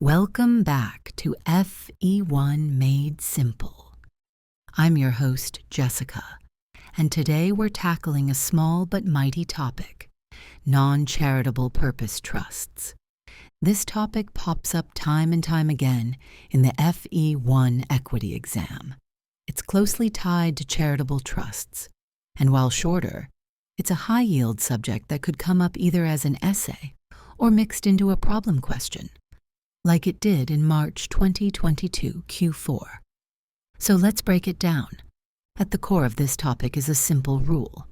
Welcome back to FE1 Made Simple. I'm your host, Jessica, and today we're tackling a small but mighty topic, non-charitable purpose trusts. This topic pops up time and time again in the FE1 equity exam. It's closely tied to charitable trusts, and while shorter, it's a high-yield subject that could come up either as an essay or mixed into a problem question, like it did in March 2022 Q4. So let's break it down. At the core of this topic is a simple rule.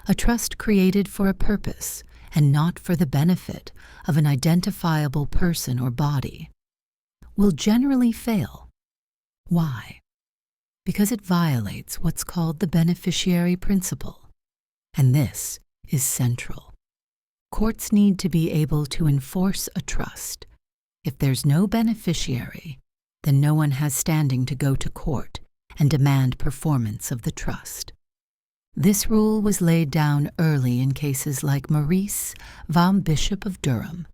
A trust created for a purpose and not for the benefit of an identifiable person or body will generally fail. Why? Because it violates what's called the beneficiary principle, and this is central. Courts need to be able to enforce a trust. If there's no beneficiary, then no one has standing to go to court and demand performance of the trust. This rule was laid down early in cases like Maurice vom Bishop of Durham,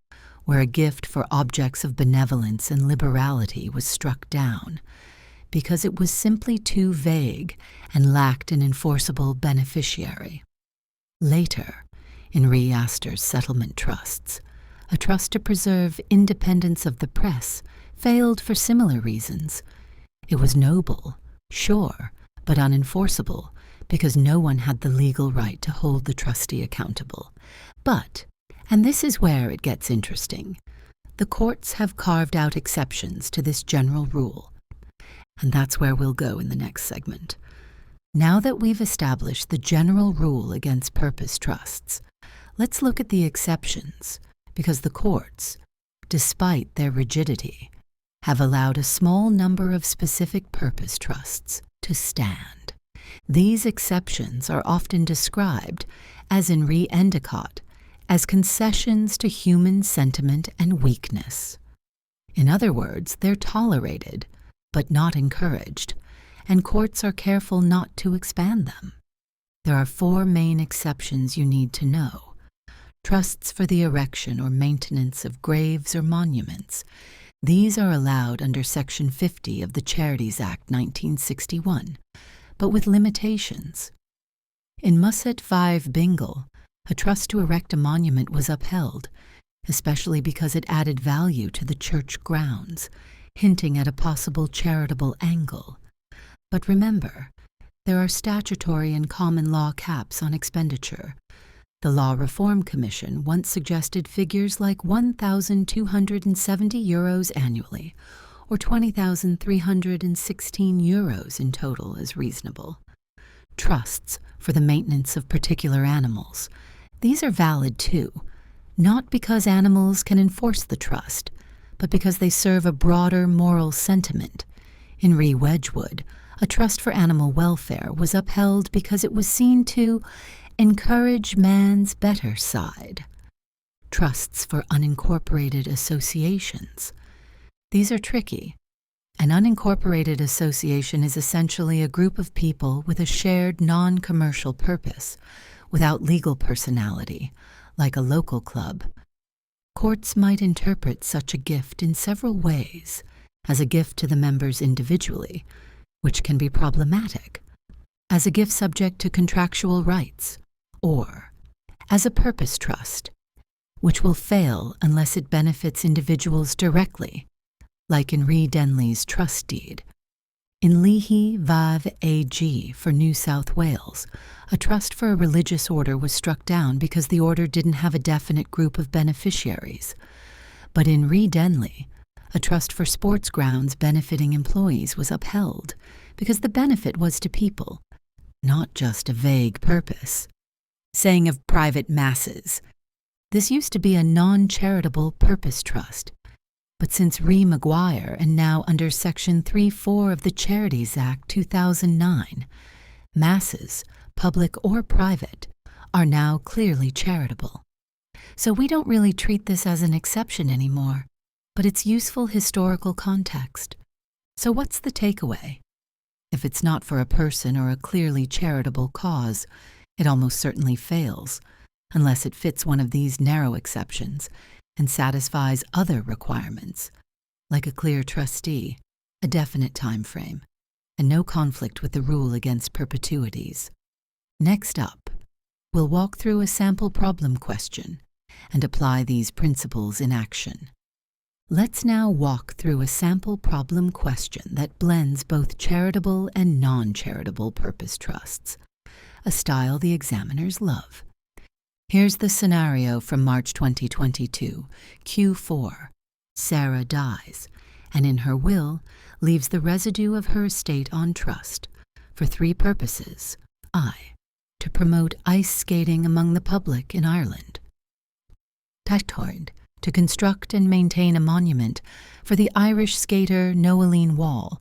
where a gift for objects of benevolence and liberality was struck down because it was simply too vague and lacked an enforceable beneficiary. Later, in Re Astor's settlement trusts, a trust to preserve independence of the press failed for similar reasons. It was noble, sure, but unenforceable because no one had the legal right to hold the trustee accountable. But, and this is where it gets interesting, the courts have carved out exceptions to this general rule. And that's where we'll go in the next segment. Now that we've established the general rule against purpose trusts, let's look at the exceptions, because the courts, despite their rigidity, have allowed a small number of specific purpose trusts to stand. These exceptions are often described, as in Re Endicott, as concessions to human sentiment and weakness. In other words, they're tolerated, but not encouraged, and courts are careful not to expand them. There are 4 main exceptions you need to know. Trusts for the erection or maintenance of graves or monuments. These are allowed under Section 50 of the Charities Act 1961, but with limitations. In Musset 5 Bingle, a trust to erect a monument was upheld, especially because it added value to the church grounds, hinting at a possible charitable angle. But remember, there are statutory and common law caps on expenditure. The Law Reform Commission once suggested figures like €1,270 annually, or €20,316 in total as reasonable. Trusts for the maintenance of particular animals. These are valid too, not because animals can enforce the trust, but because they serve a broader moral sentiment. In Re Wedgwood, a trust for animal welfare was upheld because it was seen to encourage man's better side. Trusts for unincorporated associations. These are tricky. An unincorporated association is essentially a group of people with a shared non-commercial purpose, without legal personality, like a local club. Courts might interpret such a gift in several ways, as a gift to the members individually, which can be problematic, as a gift subject to contractual rights, or as a purpose trust, which will fail unless it benefits individuals directly, like in Re Denley's trust deed. In Leahy Vav AG for New South Wales, a trust for a religious order was struck down because the order didn't have a definite group of beneficiaries. But in Re Denley, a trust for sports grounds benefiting employees was upheld because the benefit was to people, not just a vague purpose. Saying of private masses, this used to be a non-charitable purpose trust, but since Re Maguire and now under Section 3(4) of the Charities Act 2009, masses, public or private, are now clearly charitable. So we don't really treat this as an exception anymore, but it's useful historical context. So what's the takeaway? If it's not for a person or a clearly charitable cause, it almost certainly fails, unless it fits one of these narrow exceptions and satisfies other requirements, like a clear trustee, a definite time frame, and no conflict with the rule against perpetuities. Next up, we'll walk through a sample problem question and apply these principles in action. Let's now walk through a sample problem question that blends both charitable and non-charitable purpose trusts, a style the examiners love. Here's the scenario from March 2022, Q4. Sarah dies, and in her will leaves the residue of her estate on trust for three purposes. I. To promote ice skating among the public in Ireland. Tachtoid, to construct and maintain a monument for the Irish skater Noeline Wall.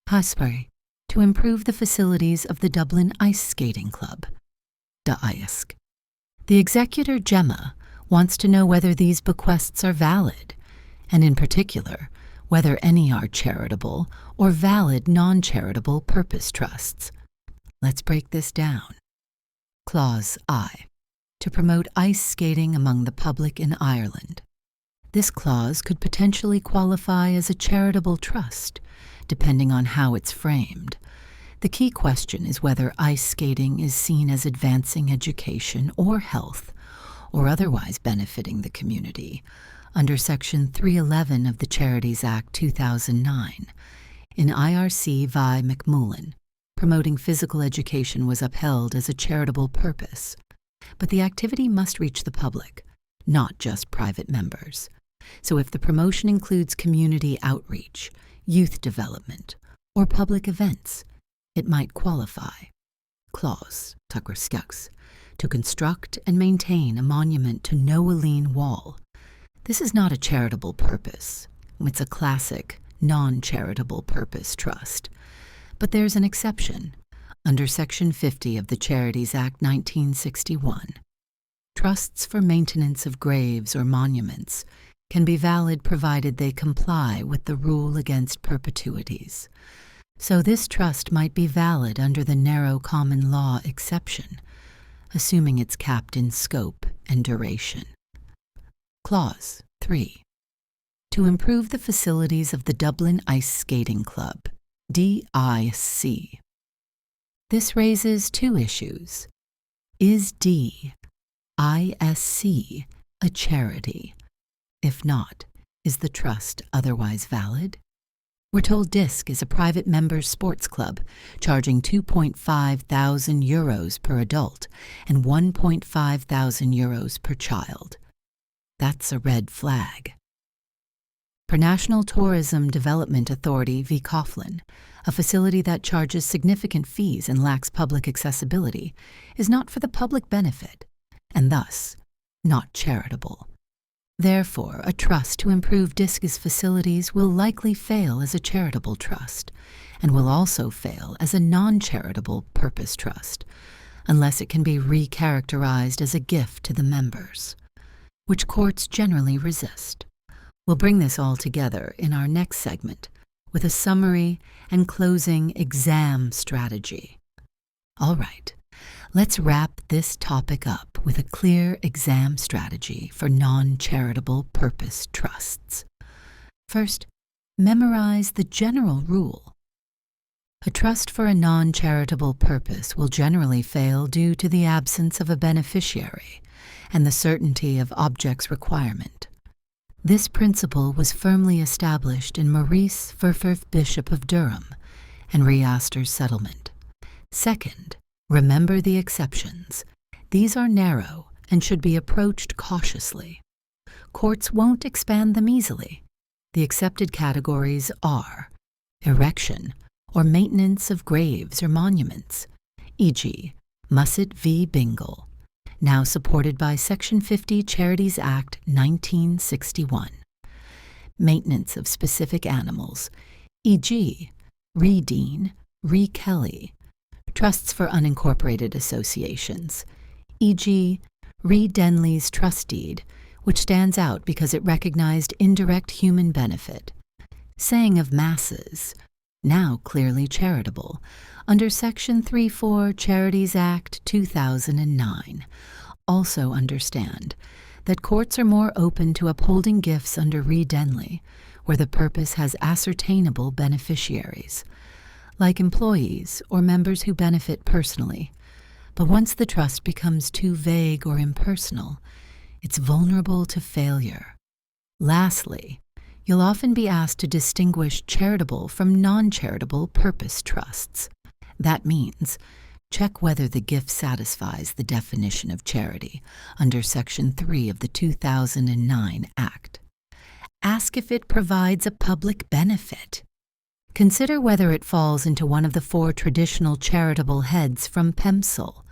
Hasbury, to improve the facilities of the Dublin Ice Skating Club. Daisk. The executor Gemma wants to know whether these bequests are valid, and in particular, whether any are charitable or valid non-charitable purpose trusts. Let's break this down. Clause I. To promote ice skating among the public in Ireland. This clause could potentially qualify as a charitable trust, depending on how it's framed. The key question is whether ice skating is seen as advancing education or health, or otherwise benefiting the community, under Section 311 of the Charities Act 2009. In IRC vi McMullen, promoting physical education was upheld as a charitable purpose, but the activity must reach the public, not just private members. So if the promotion includes community outreach, youth development, or public events, it might qualify. Clause, Tucker Skux, to construct and maintain a monument to Noeline Wall. This is not a charitable purpose. It's a classic, non-charitable purpose trust. But there's an exception, under Section 50 of the Charities Act 1961. Trusts for maintenance of graves or monuments can be valid provided they comply with the rule against perpetuities. So this trust might be valid under the narrow common law exception, assuming it's capped in scope and duration. Clause 3. To improve the facilities of the Dublin Ice Skating Club, DISC. This raises two issues. Is DISC a charity? If not, is the trust otherwise valid? We're told DISC is a private members' sports club, charging €2,500 per adult and €1,500 per child. That's a red flag. For National Tourism Development Authority v. Coughlin, a facility that charges significant fees and lacks public accessibility, is not for the public benefit, and thus not charitable. Therefore, a trust to improve DISC's facilities will likely fail as a charitable trust, and will also fail as a non-charitable purpose trust, unless it can be recharacterized as a gift to the members, which courts generally resist. We'll bring this all together in our next segment with a summary and closing exam strategy. All right, let's wrap this topic up with a clear exam strategy for non-charitable purpose trusts. First, memorize the general rule. A trust for a non-charitable purpose will generally fail due to the absence of a beneficiary and the certainty of object's requirement. This principle was firmly established in Maurice Verfurth, Bishop of Durham, and Reaster's settlement. Second, remember the exceptions. These are narrow and should be approached cautiously. Courts won't expand them easily. The accepted categories are erection or maintenance of graves or monuments, e.g., Musset v. Bingle, now supported by Section 50 Charities Act 1961. Maintenance of specific animals, e.g., Dean, Kelly. Trusts for unincorporated associations, e.g., Denley's trust deed, which stands out because it recognized indirect human benefit. Saying of masses, now clearly charitable, under Section 34 Charities Act 2009. Also understand that courts are more open to upholding gifts under Denley, where the purpose has ascertainable beneficiaries, like employees or members who benefit personally. But once the trust becomes too vague or impersonal, it's vulnerable to failure. Lastly, you'll often be asked to distinguish charitable from non-charitable purpose trusts. That means check whether the gift satisfies the definition of charity under Section 3 of the 2009 Act. Ask if it provides a public benefit. Consider whether it falls into one of the 4 traditional charitable heads from PEMSL: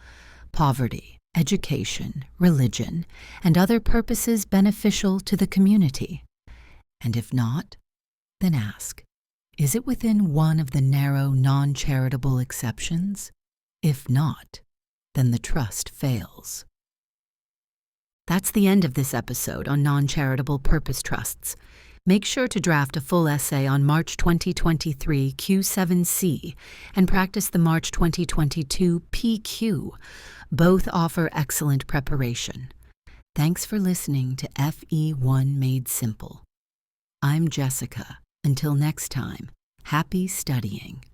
poverty, education, religion, and other purposes beneficial to the community. And if not, then ask, is it within one of the narrow non-charitable exceptions? If not, then the trust fails. That's the end of this episode on non-charitable purpose trusts. Make sure to draft a full essay on March 2023 Q7C and practice the March 2022 PQ. Both offer excellent preparation. Thanks for listening to FE1 Made Simple. I'm Jessica. Until next time, happy studying.